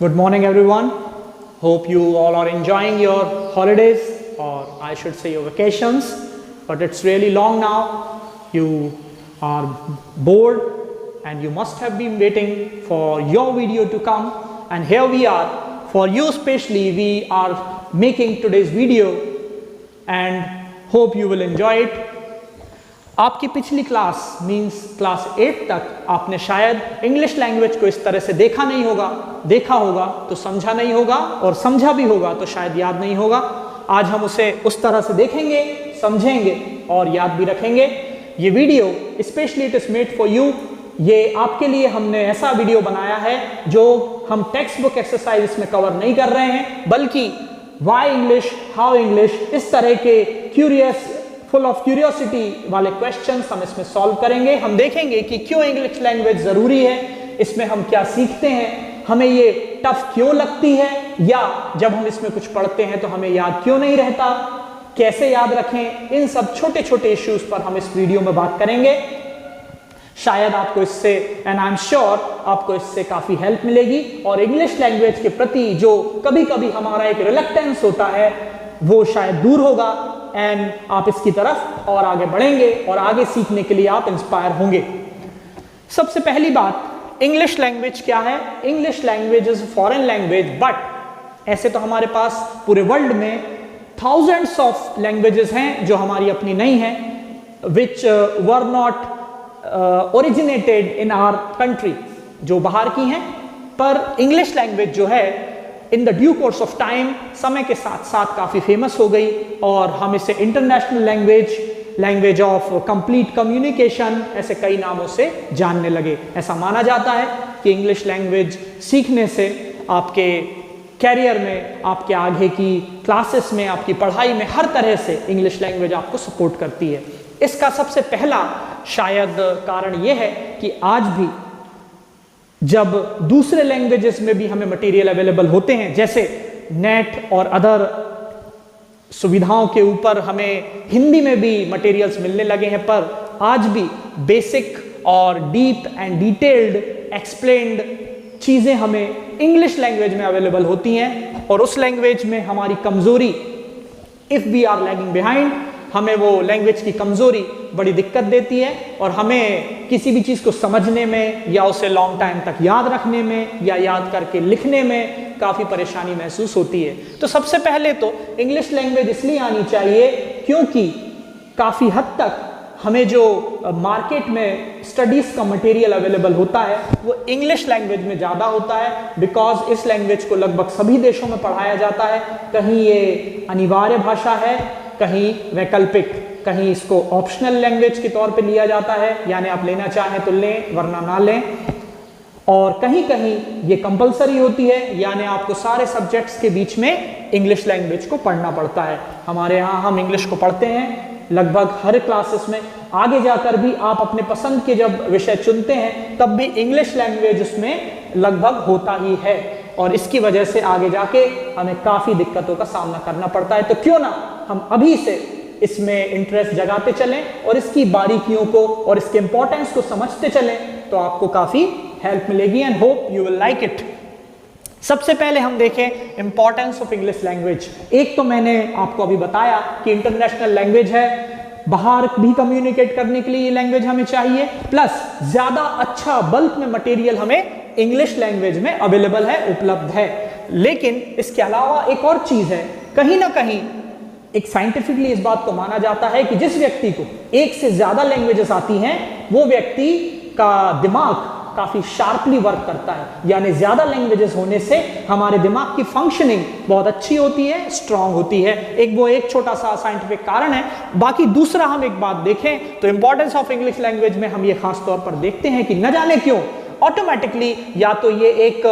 Good morning, everyone. Hope you all are enjoying your holidays, or I should say your vacations. But it's really long now. You are bored, and you must have been waiting for your video to come. And here we are. For you especially, we are making today's video, and hope you will enjoy it. आपकी पिछली class means class 8 तक आपने शायद English language को इस तरह से देखा होगा तो समझा नहीं होगा, और समझा भी होगा तो शायद याद नहीं होगा। आज हम उसे उस तरह से देखेंगे, समझेंगे और याद भी रखेंगे। ये video specially it is made for you. ये आपके लिए हमने ऐसा वीडियो बनाया है जो हम टेक्स्ट बुक एक्सरसाइज इसमें कवर नहीं कर रहे हैं, बल्कि वाई इंग्लिश, हाउ इंग्लिश, इस तरह के फुल ऑफ क्यूरियोसिटी वाले क्वेश्चंस हम इसमें सॉल्व करेंगे। हम देखेंगे कि क्यों इंग्लिश लैंग्वेज जरूरी है, इसमें हम क्या सीखते हैं, हमें ये टफ क्यों लगती है, या जब हम इसमें कुछ पढ़ते हैं तो हमें याद क्यों नहीं रहता, कैसे याद रखें, इन सब छोटे छोटे इश्यूज पर हम इस वीडियो में बात करेंगे। शायद आपको इससे, एंड आई एम श्योर आपको इससे काफी हेल्प मिलेगी, और इंग्लिश लैंग्वेज के प्रति जो कभी कभी हमारा एक रिलक्टेंस होता है वो शायद दूर होगा, एंड आप इसकी तरफ और आगे बढ़ेंगे और आगे सीखने के लिए आप इंस्पायर होंगे। सबसे पहली बात, इंग्लिश लैंग्वेज क्या है? English language is foreign language, but ऐसे तो हमारे पास पूरे वर्ल्ड में थाउजेंड्स ऑफ लैंग्वेजेस हैं जो हमारी अपनी नहीं है, which were not originated in our country, जो बाहर की हैं। पर इंग्लिश लैंग्वेज जो है in the due course of time, समय के साथ साथ काफ़ी फेमस हो गई, और हम इसे international language of complete communication, ऐसे कई नामों से जानने लगे। ऐसा माना जाता है कि इंग्लिश लैंग्वेज सीखने से आपके कैरियर में, आपके आगे की क्लासेस में, आपकी पढ़ाई में, हर तरह से इंग्लिश लैंग्वेज आपको सपोर्ट करती है। इसका सबसे पहला शायद कारण यह है कि आज भी जब दूसरे लैंग्वेजेस में भी हमें मटेरियल अवेलेबल होते हैं, जैसे नेट और अदर सुविधाओं के ऊपर हमें हिंदी में भी मटेरियल्स मिलने लगे हैं, पर आज भी बेसिक और डीप एंड डिटेल्ड एक्सप्लेन्ड चीज़ें हमें इंग्लिश लैंग्वेज में अवेलेबल होती हैं। और उस लैंग्वेज में हमारी कमज़ोरी, if we are lagging behind, हमें वो लैंग्वेज की कमज़ोरी बड़ी दिक्कत देती है, और हमें किसी भी चीज़ को समझने में, या उसे लॉन्ग टाइम तक याद रखने में, या याद करके लिखने में काफ़ी परेशानी महसूस होती है। तो सबसे पहले तो इंग्लिश लैंग्वेज इसलिए आनी चाहिए क्योंकि काफ़ी हद तक हमें जो मार्केट में स्टडीज़ का मटेरियल अवेलेबल होता है वो इंग्लिश लैंग्वेज में ज़्यादा होता है, बिकॉज इस लैंग्वेज को लगभग सभी देशों में पढ़ाया जाता है। कहीं ये अनिवार्य भाषा है, कहीं वैकल्पिक, कहीं इसको ऑप्शनल लैंग्वेज के तौर पे लिया जाता है, यानी आप लेना चाहें तो लें वरना ना लें, और कहीं कहीं ये कंपलसरी होती है, यानी आपको सारे सब्जेक्ट्स के बीच में इंग्लिश लैंग्वेज को पढ़ना पड़ता है। हमारे यहाँ हम इंग्लिश को पढ़ते हैं लगभग हर क्लासेस में। आगे जाकर भी आप अपने पसंद के जब विषय चुनते हैं तब भी इंग्लिश लैंग्वेज उसमें लगभग होता ही है, और इसकी वजह से आगे जाके हमें काफ़ी दिक्कतों का सामना करना पड़ता है। तो क्यों ना हम अभी से इसमें इंटरेस्ट जगाते चलें और इसकी बारीकियों को और इसके इंपॉर्टेंस को समझते चलें, तो आपको काफ़ी हेल्प मिलेगी, and hope you will like it. सबसे पहले हम देखें इंपॉर्टेंस ऑफ इंग्लिश लैंग्वेज। एक तो मैंने आपको अभी बताया कि इंटरनेशनल लैंग्वेज है, बाहर भी कम्युनिकेट करने के लिए ये लैंग्वेज हमें चाहिए, प्लस ज़्यादा अच्छा बल्क में मटेरियल हमें इंग्लिश लैंग्वेज में अवेलेबल है, उपलब्ध है। लेकिन इसके अलावा एक और चीज़ है, कहीं ना कहीं एक साइंटिफिकली इस बात को माना जाता है कि जिस व्यक्ति को एक से ज़्यादा लैंग्वेजेस आती हैं वो व्यक्ति का दिमाग काफ़ी शार्पली वर्क करता है, यानी ज़्यादा लैंग्वेजेस होने से हमारे दिमाग की फंक्शनिंग बहुत अच्छी होती है, स्ट्रांग होती है। एक छोटा सा साइंटिफिक कारण है। बाकी दूसरा हम एक बात देखें तो इंपॉर्टेंस ऑफ इंग्लिश लैंग्वेज में हम ये खास तौर पर देखते हैं कि न जाने क्यों ऑटोमेटिकली, या तो ये एक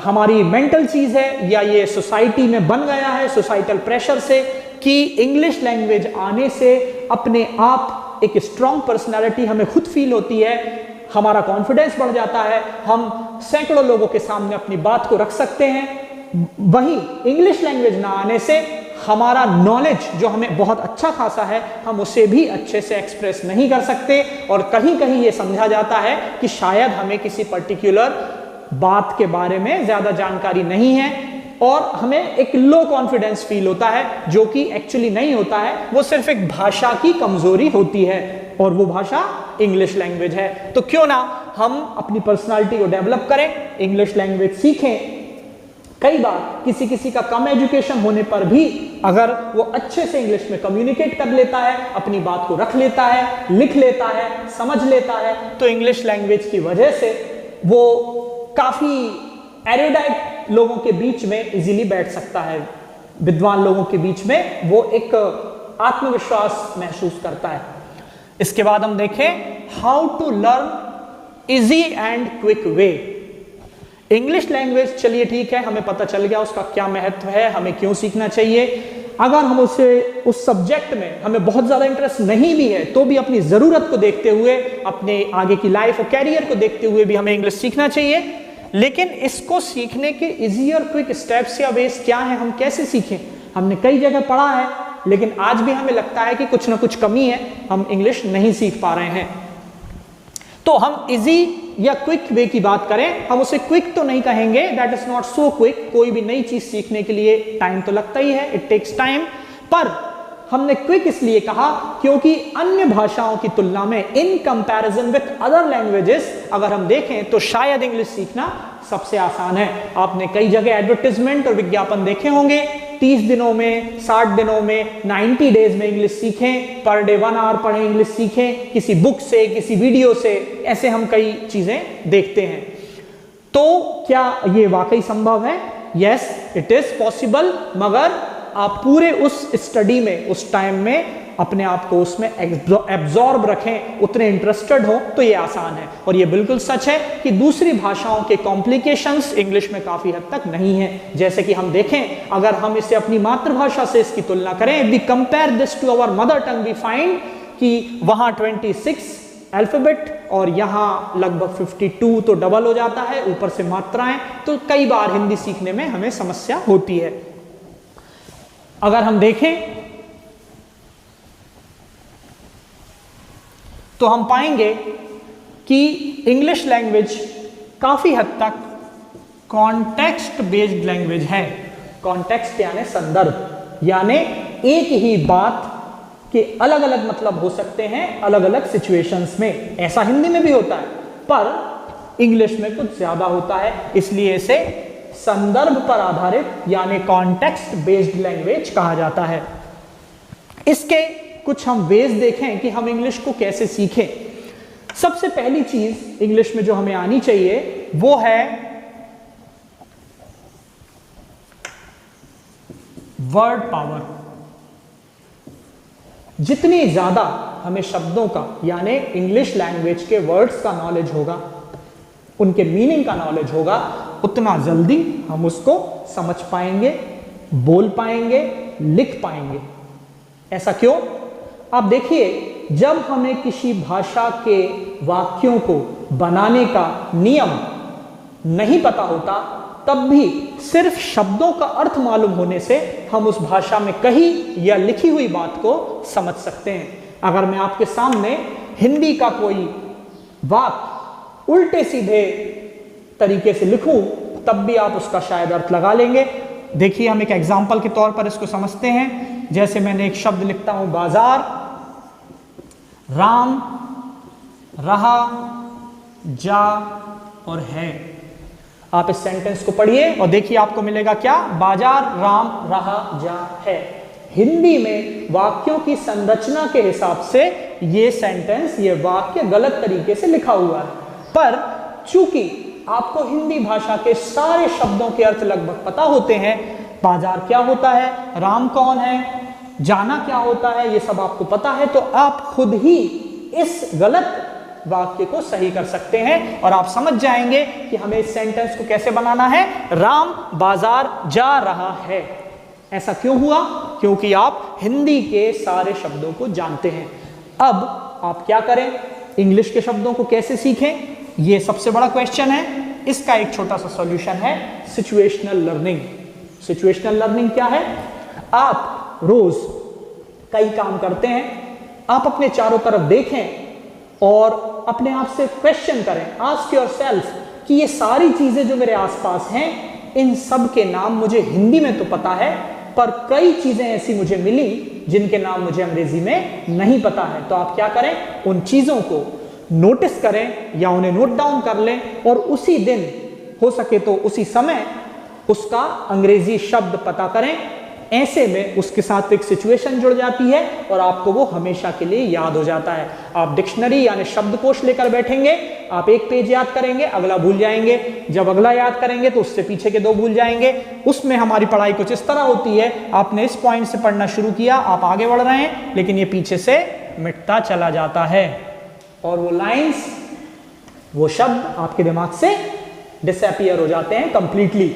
हमारी मेंटल चीज़ है, या ये सोसाइटी में बन गया है सोसाइटल प्रेशर से, कि इंग्लिश लैंग्वेज आने से अपने आप एक स्ट्रांग पर्सनैलिटी हमें खुद फील होती है, हमारा कॉन्फिडेंस बढ़ जाता है, हम सैकड़ों लोगों के सामने अपनी बात को रख सकते हैं। वहीं इंग्लिश लैंग्वेज ना आने से हमारा नॉलेज जो हमें बहुत अच्छा खासा है, हम उसे भी अच्छे से एक्सप्रेस नहीं कर सकते, और कहीं कहीं ये समझा जाता है कि शायद हमें किसी पर्टिकुलर बात के बारे में ज्यादा जानकारी नहीं है और हमें एक लो कॉन्फिडेंस फील होता है, जो कि एक्चुअली नहीं होता है, वो सिर्फ एक भाषा की कमजोरी होती है और वो भाषा इंग्लिश लैंग्वेज है। तो क्यों ना हम अपनी पर्सनालिटी को डेवलप करें, इंग्लिश लैंग्वेज सीखें। कई बार किसी का कम एजुकेशन होने पर भी अगर वो अच्छे से इंग्लिश में कम्युनिकेट कर लेता है, अपनी बात को रख लेता है, लिख लेता है, समझ लेता है, तो इंग्लिश लैंग्वेज की वजह से वो काफी एरुडाइट लोगों के बीच में इजीली बैठ सकता है, विद्वान लोगों के बीच में वो एक आत्मविश्वास महसूस करता है। इसके बाद हम देखें how to learn easy and quick way. English language, चलिए ठीक है, हमें पता चल गया उसका क्या महत्व है, हमें क्यों सीखना चाहिए। अगर हम उस सब्जेक्ट में हमें बहुत ज्यादा इंटरेस्ट नहीं भी है तो भी अपनी जरूरत को देखते हुए, अपने आगे की लाइफ और कैरियर को देखते हुए भी हमें इंग्लिश सीखना चाहिए। लेकिन इसको सीखने के इजी और क्विक स्टेप्स या वेज क्या है, हम कैसे सीखें? हमने कई जगह पढ़ा है, लेकिन आज भी हमें लगता है कि कुछ ना कुछ कमी है, हम इंग्लिश नहीं सीख पा रहे हैं। तो हम इजी या क्विक वे की बात करें, हम उसे क्विक तो नहीं कहेंगे, that is not so quick. कोई भी नई चीज सीखने के लिए टाइम तो लगता ही है, इट टेक्स टाइम। पर हमने क्विक इसलिए कहा क्योंकि अन्य भाषाओं की तुलना में, in comparison with other languages, अगर हम देखें तो शायद इंग्लिश सीखना सबसे आसान है। आपने कई जगह एडवर्टाइजमेंट और विज्ञापन देखे होंगे, 30 दिनों में, 60 दिनों में, 90 डेज में इंग्लिश सीखें, पर डे 1 आवर पढ़ें, इंग्लिश सीखें, किसी बुक से, किसी वीडियो से, ऐसे हम कई चीजें देखते हैं। तो क्या ये वाकई संभव है? यस, इट इज पॉसिबल, मगर आप पूरे उस स्टडी में, उस टाइम में अपने आप को उसमें एब्जॉर्ब रखें, उतने इंटरेस्टेड हो, तो ये आसान है। और ये बिल्कुल सच है कि दूसरी भाषाओं के कॉम्प्लिकेशंस इंग्लिश में काफी हद तक नहीं है। जैसे कि हम देखें, अगर हम इसे अपनी मातृभाषा से इसकी तुलना करें, we compare this to our mother tongue, we find कि वहां 26 अल्फाबेट और यहाँ लगभग 52, तो डबल हो जाता है, ऊपर से मात्राएं, तो कई बार हिंदी सीखने में हमें समस्या होती है। अगर हम देखें तो हम पाएंगे कि इंग्लिश लैंग्वेज काफी हद तक कॉन्टेक्स्ट बेस्ड लैंग्वेज है। कॉन्टेक्स्ट यानी संदर्भ, यानी एक ही बात के अलग अलग मतलब हो सकते हैं अलग अलग सिचुएशंस में। ऐसा हिंदी में भी होता है, पर इंग्लिश में कुछ ज्यादा होता है, इसलिए इसे संदर्भ पर आधारित यानी कॉन्टेक्स्ट बेस्ड लैंग्वेज कहा जाता है। इसके कुछ हम वेज देखें कि हम इंग्लिश को कैसे सीखें। सबसे पहली चीज इंग्लिश में जो हमें आनी चाहिए वो है वर्ड पावर। जितनी ज्यादा हमें शब्दों का यानी इंग्लिश लैंग्वेज के वर्ड्स का नॉलेज होगा, उनके मीनिंग का नॉलेज होगा, उतना जल्दी हम उसको समझ पाएंगे, बोल पाएंगे, लिख पाएंगे। ऐसा क्यों? आप देखिए, जब हमें किसी भाषा के वाक्यों को बनाने का नियम नहीं पता होता, तब भी सिर्फ शब्दों का अर्थ मालूम होने से हम उस भाषा में कही या लिखी हुई बात को समझ सकते हैं। अगर मैं आपके सामने हिंदी का कोई वाक्य उल्टे सीधे तरीके से लिखूं, तब भी आप उसका शायद अर्थ लगा लेंगे। देखिए, हम एक एग्जाम्पल के तौर पर इसको समझते हैं। जैसे मैंने एक शब्द लिखता हूं बाजार, राम, रहा, जा और है। आप इस सेंटेंस को पढ़िए और देखिए आपको मिलेगा क्या? बाजार, राम, रहा, जा, है। हिंदी में वाक्यों की संरचना के हिसाब से ये सेंटेंस, ये वाक्य गलत तरीके से लिखा हुआ है, पर चूंकि आपको हिंदी भाषा के सारे शब्दों के अर्थ लगभग पता होते हैं, बाजार क्या होता है, राम कौन है, जाना क्या होता है, ये सब आपको पता है, तो आप खुद ही इस गलत वाक्य को सही कर सकते हैं और आप समझ जाएंगे कि हमें इस सेंटेंस को कैसे बनाना है। राम बाजार जा रहा है। ऐसा क्यों हुआ? क्योंकि आप हिंदी के सारे शब्दों को जानते हैं। अब आप क्या करें? इंग्लिश के शब्दों को कैसे सीखें? ये सबसे बड़ा क्वेश्चन है। इसका एक छोटा सा सॉल्यूशन है सिचुएशनल लर्निंग। सिचुएशनल लर्निंग क्या है? आप रोज कई काम करते हैं, आप अपने चारों तरफ देखें और अपने आप से क्वेश्चन करें, आस्क योरसेल्फ कि ये सारी चीजें जो मेरे आसपास हैं, इन सब के नाम मुझे हिंदी में तो पता है, पर कई चीजें ऐसी मुझे मिली जिनके नाम मुझे अंग्रेजी में नहीं पता है। तो आप क्या करें, उन चीजों को नोटिस करें या उन्हें नोट डाउन कर लें और उसी दिन हो सके तो उसी समय उसका अंग्रेजी शब्द पता करें। ऐसे में उसके साथ एक सिचुएशन जुड़ जाती है और आपको वो हमेशा के लिए याद हो जाता है। आप डिक्शनरी यानी शब्दकोश लेकर बैठेंगे, आप एक पेज याद करेंगे, अगला भूल जाएंगे, जब अगला याद करेंगे तो उससे पीछे के 2 भूल जाएंगे। उसमें हमारी पढ़ाई कुछ इस तरह होती है, आपने इस पॉइंट से पढ़ना शुरू किया, आप आगे बढ़ रहे हैं, लेकिन ये पीछे से मिटता चला जाता है और वो लाइंस, वो शब्द आपके दिमाग से डिसअपीयर हो जाते हैं कंप्लीटली।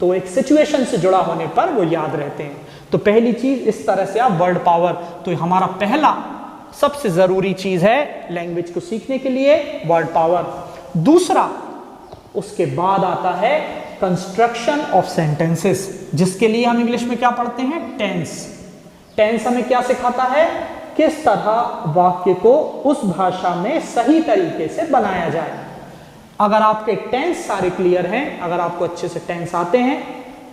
तो एक सिचुएशन से जुड़ा होने पर वो याद रहते हैं। तो पहली चीज इस तरह से आप वर्ड पावर, तो हमारा पहला सबसे जरूरी चीज है लैंग्वेज को सीखने के लिए वर्ड पावर। दूसरा, उसके बाद आता है कंस्ट्रक्शन ऑफ सेंटेंसेस, जिसके लिए हम इंग्लिश में क्या पढ़ते हैं, टेंस। टेंस हमें क्या सिखाता है, किस तरह वाक्य को उस भाषा में सही तरीके से बनाया जाए। अगर आपके टेंस सारे क्लियर हैं, अगर आपको अच्छे से टेंस आते हैं,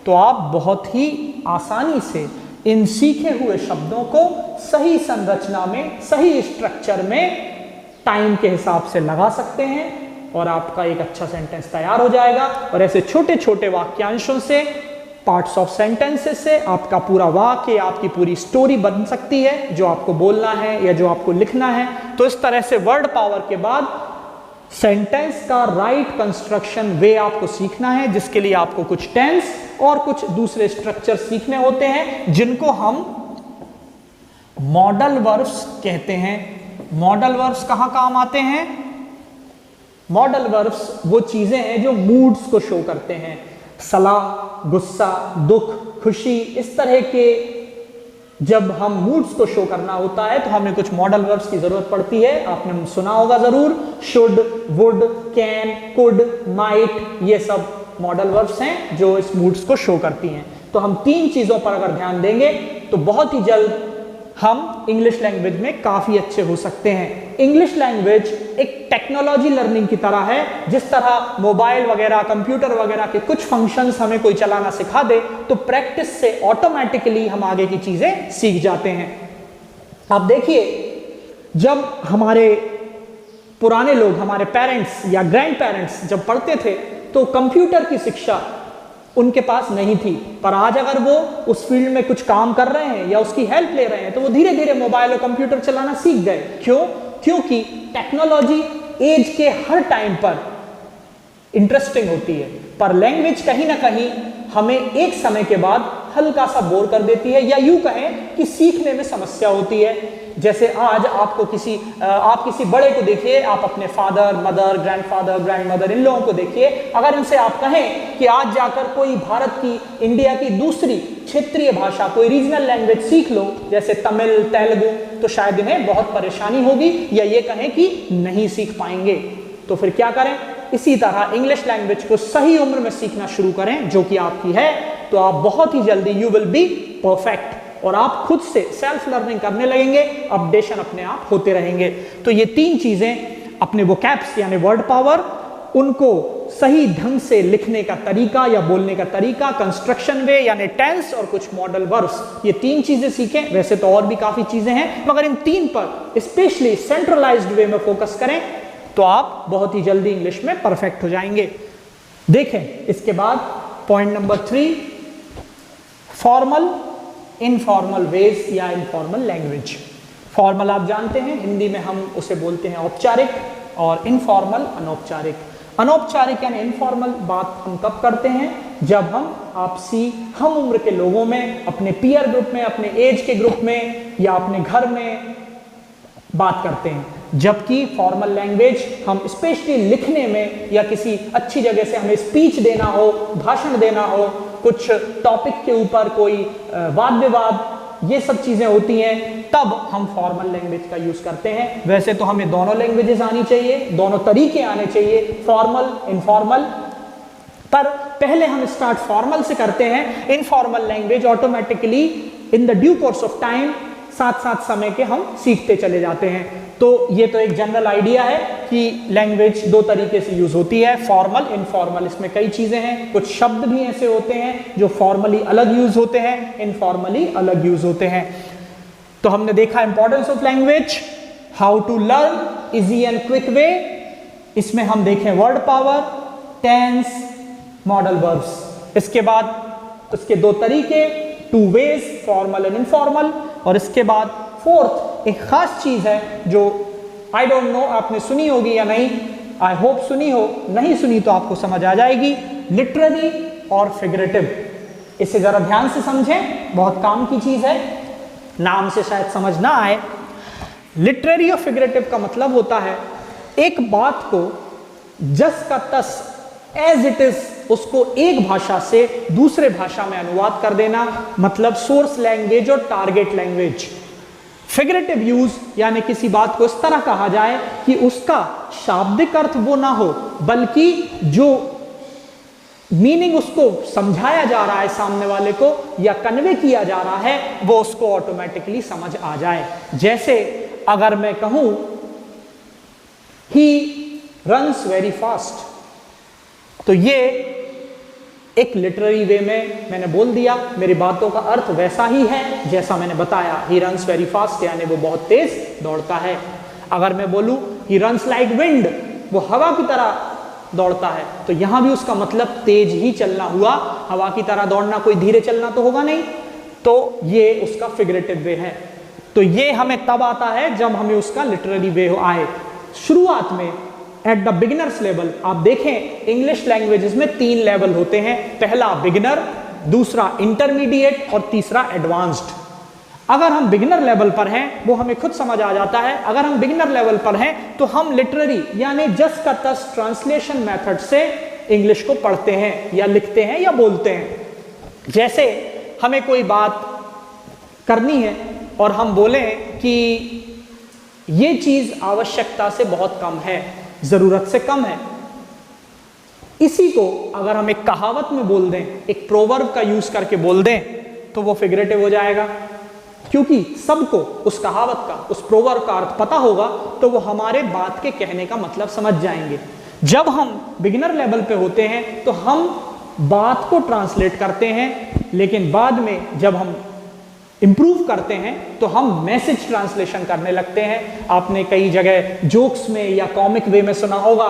तो आप बहुत ही आसानी से इन सीखे हुए शब्दों को सही संरचना में, सही स्ट्रक्चर में टाइम के हिसाब से लगा सकते हैं और आपका एक अच्छा सेंटेंस तैयार हो जाएगा। और ऐसे छोटे छोटे वाक्यांशों से, पार्ट्स ऑफ सेंटेंसेस से आपका पूरा वाक्य, आपकी पूरी स्टोरी बन सकती है, जो आपको बोलना है या जो आपको लिखना है। तो इस तरह से वर्ड पावर के बाद सेंटेंस का राइट कंस्ट्रक्शन वे आपको सीखना है, जिसके लिए आपको कुछ टेंस और कुछ दूसरे स्ट्रक्चर सीखने होते हैं, जिनको हम मॉडल वर्ब्स कहते हैं। मॉडल वर्ब्स कहां काम आते हैं? मॉडल वर्ब्स वो चीजें हैं जो मूड्स को शो करते हैं, सलाह, गुस्सा, दुख, खुशी, इस तरह के जब हम मूड्स को शो करना होता है तो हमें कुछ मॉडल वर्ब्स की जरूरत पड़ती है। आपने सुना होगा जरूर, should, would, can, could, might, ये सब मॉडल वर्ब्स हैं जो इस मूड्स को शो करती हैं। तो हम 3 चीजों पर अगर ध्यान देंगे तो बहुत ही जल्द हम इंग्लिश लैंग्वेज में काफी अच्छे हो सकते हैं। इंग्लिश लैंग्वेज एक टेक्नोलॉजी लर्निंग की तरह है। जिस तरह मोबाइल वगैरह, कंप्यूटर वगैरह के कुछ फंक्शंस हमें कोई चलाना सिखा दे तो प्रैक्टिस से ऑटोमेटिकली हम आगे की चीजें सीख जाते हैं। आप देखिए, जब हमारे पुराने लोग, हमारे पेरेंट्स या ग्रैंड पेरेंट्स जब पढ़ते थे तो कंप्यूटर की शिक्षा उनके पास नहीं थी, पर आज अगर वो उस फील्ड में कुछ काम कर रहे हैं या उसकी हेल्प ले रहे हैं तो वो धीरे धीरे मोबाइल और कंप्यूटर चलाना सीख गए। क्यों? क्योंकि टेक्नोलॉजी एज के हर टाइम पर इंटरेस्टिंग होती है, पर लैंग्वेज कहीं ना कहीं हमें एक समय के बाद हल्का सा बोर कर देती है, या यूं कहें कि सीखने में समस्या होती है। जैसे आज आपको आप किसी बड़े को देखिए, आप अपने फादर, मदर, ग्रैंडफादर, ग्रैंडमदर, इन लोगों को देखिए, अगर इनसे आप कहें कि आज जाकर कोई भारत की, इंडिया की दूसरी क्षेत्रीय भाषा, कोई रीजनल लैंग्वेज सीख लो, जैसे तमिल, तेलुगु, तो शायद इन्हें बहुत परेशानी होगी या ये कहें कि नहीं सीख पाएंगे। तो फिर क्या करें? इसी तरह इंग्लिश लैंग्वेज को सही उम्र में सीखना शुरू करें, जो कि आपकी है, तो आप बहुत ही जल्दी यू विल बी परफेक्ट और आप खुद से सेल्फ लर्निंग करने लगेंगे, अपडेशन अपने आप होते रहेंगे। तो ये 3 चीजें, अपने वोकैब्स यानी वर्ड पावर, उनको सही ढंग से लिखने का तरीका या बोलने का तरीका, कंस्ट्रक्शन वे यानी टेंस, और कुछ मॉडल वर्ब्स, ये 3 चीजें सीखें। वैसे तो और भी काफी चीजें हैं, मगर इन 3 पर स्पेशली सेंट्रलाइज्ड वे में फोकस करें तो आप बहुत ही जल्दी इंग्लिश में परफेक्ट हो जाएंगे। देखें इसके बाद point number 3, formal informal ways या इनफॉर्मल लैंग्वेज। फॉर्मल आप जानते हैं, हिंदी में हम उसे बोलते हैं औपचारिक, और इनफॉर्मल अनौपचारिक। अनौपचारिक यानी इनफॉर्मल बात हम कब करते हैं? जब हम आपसी हम उम्र के लोगों में, अपने पीयर ग्रुप में, अपने एज के ग्रुप में या अपने घर में बात करते हैं। जबकि फॉर्मल लैंग्वेज हम स्पेशली लिखने में या किसी अच्छी जगह से हमें स्पीच देना हो, भाषण देना हो, कुछ टॉपिक के ऊपर कोई वाद विवाद, ये सब चीजें होती हैं, तब हम फॉर्मल लैंग्वेज का यूज करते हैं। वैसे तो हमें दोनों लैंग्वेजेस आनी चाहिए, दोनों तरीके आने चाहिए, फॉर्मल, इनफॉर्मल, पर पहले हम स्टार्ट फॉर्मल से करते हैं। Informal language automatically in the due course of time साथ साथ समय के हम सीखते चले जाते हैं। तो ये तो एक जनरल आइडिया है कि लैंग्वेज दो तरीके से यूज होती है, फॉर्मल, इनफॉर्मल। इसमें कई चीजें हैं, कुछ शब्द भी ऐसे होते हैं जो फॉर्मली अलग यूज होते हैं, इनफॉर्मली अलग यूज होते हैं। तो हमने देखा importance of language, how to learn, easy and quick way. इसमें हम देखें word power, tense, modal verbs. इसके बाद उसके दो तरीके, two ways, formal and informal. और इसके बाद फोर्थ एक खास चीज है जो आई डोंट नो आपने सुनी होगी या नहीं, आई होप सुनी हो, नहीं सुनी तो आपको समझ आ जाएगी, लिटरेरी और फिगरेटिव। इसे जरा ध्यान से समझें, बहुत काम की चीज है, नाम से शायद समझ ना आए। लिटरेरी और फिगरेटिव का मतलब होता है एक बात को जस का तस, एज इट इज, उसको एक भाषा से दूसरे भाषा में अनुवाद कर देना, मतलब सोर्स लैंग्वेज और टारगेट लैंग्वेज। फिगरेटिव यूज यानी किसी बात को इस तरह कहा जाए कि उसका शाब्दिक अर्थ वो ना हो, बल्कि जो मीनिंग उसको समझाया जा रहा है सामने वाले को या कन्वे किया जा रहा है, वो उसको ऑटोमेटिकली समझ आ जाए। जैसे अगर मैं कहूं ही रन्स वेरी फास्ट, तो ये एक लिटरेरी वे में मैंने बोल दिया, मेरी बातों का अर्थ वैसा ही है जैसा मैंने बताया। ही रन्स वेरी फास्ट यानी वो बहुत तेज दौड़ता है। अगर मैं बोलूं ही रन्स लाइक विंड, वो हवा की तरह दौड़ता है, तो यहां भी उसका मतलब तेज ही चलना हुआ। हवा की तरह दौड़ना, कोई धीरे चलना तो होगा नहीं। तो ये उसका फिगरेटिव वे है। तो ये हमें तब आता है जब हमें उसका लिटरेरी वे आए। शुरुआत में एट द बिगिनर्स लेवल, आप देखें इंग्लिश लैंग्वेजेस में 3 लेवल होते हैं, पहला बिगिनर, दूसरा इंटरमीडिएट और तीसरा एडवांस्ड। अगर हम बिगिनर लेवल पर हैं, वो हमें खुद समझ आ जाता है। अगर हम बिगिनर लेवल पर हैं तो हम लिटरेरी यानी जस का तस ट्रांसलेशन मेथड से इंग्लिश को पढ़ते हैं या लिखते हैं या बोलते हैं। जैसे हमें कोई बात करनी है और हम बोलें कि ये चीज आवश्यकता से बहुत कम है, जरूरत से कम है, इसी को अगर हम एक कहावत में बोल दें, एक प्रोवर्ब का यूज करके बोल दें, तो वो फिगरेटिव हो जाएगा। क्योंकि सबको उस कहावत का, उस प्रोवर्ब का अर्थ पता होगा, तो वो हमारे बात के कहने का मतलब समझ जाएंगे। जब हम बिगिनर लेवल पे होते हैं तो हम बात को ट्रांसलेट करते हैं, लेकिन बाद में जब हम इंप्रूव करते हैं तो हम मैसेज ट्रांसलेशन करने लगते हैं। आपने कई जगह जोक्स में या कॉमिक वे में सुना होगा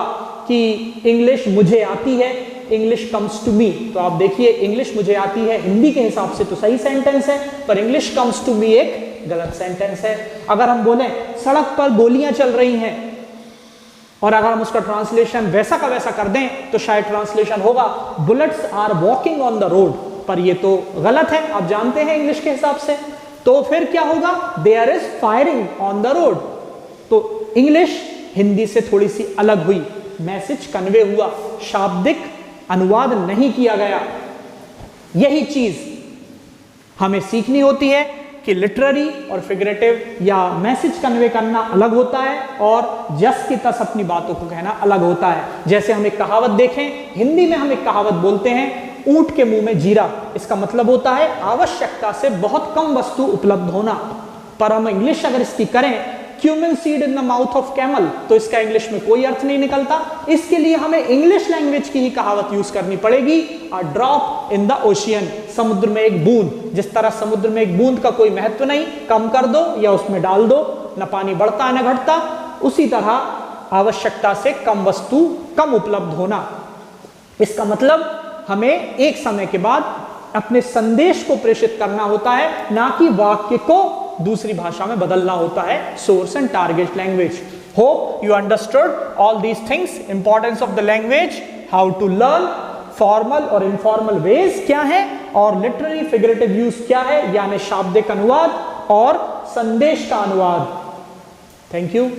कि इंग्लिश मुझे आती है, इंग्लिश कम्स टू मी। तो आप देखिए, इंग्लिश मुझे आती है हिंदी के हिसाब से तो सही सेंटेंस है, पर इंग्लिश कम्स टू मी एक गलत सेंटेंस है। अगर हम बोलें सड़क पर गोलियां चल रही हैं, और अगर हम उसका ट्रांसलेशन वैसा का वैसा कर दें तो शायद ट्रांसलेशन होगा bullets are walking on the road, पर ये तो गलत है, आप जानते हैं इंग्लिश के हिसाब से। तो फिर क्या होगा, there is firing on the road. तो इंग्लिश हिंदी से थोड़ी सी अलग हुई, मैसेज कन्वे हुआ, शाब्दिक अनुवाद नहीं किया गया। यही चीज हमें सीखनी होती है कि लिटरेरी और फिगरेटिव या मैसेज कन्वे करना अलग होता है और जस की तस अपनी बातों को कहना अलग होता है। जैसे हम एक कहावत देखें, हिंदी में हम एक कहावत बोलते हैं, ऊंट के मुंह में जीरा। इसका मतलब होता है आवश्यकता से बहुत कम वस्तु उपलब्ध होना। पर हम इंग्लिश अगर इसकी करें, cumin seed in the mouth of camel, तो इसका इंग्लिश में कोई अर्थ नहीं निकलता। इसके लिए हमें इंग्लिश लैंग्वेज की ही कहावत यूज करनी पड़ेगी, a drop in the ocean, समुद्र में एक बूंद। जिस तरह समुद्र में एक बूंद का कोई महत्व नहीं, कम कर दो या उसमें डाल दो, न पानी बढ़ता न घटता, उसी तरह आवश्यकता से कम वस्तु कम उपलब्ध होना। इसका मतलब हमें एक समय के बाद अपने संदेश को प्रेषित करना होता है, ना कि वाक्य को दूसरी भाषा में बदलना होता है। Source and target language. Hope you understood all these things, importance of the language, how to learn, formal और इनफॉर्मल वेज क्या है, और लिटरेरी फिगरेटिव यूज क्या है, यानी शाब्दिक अनुवाद और संदेश का अनुवाद। Thank you.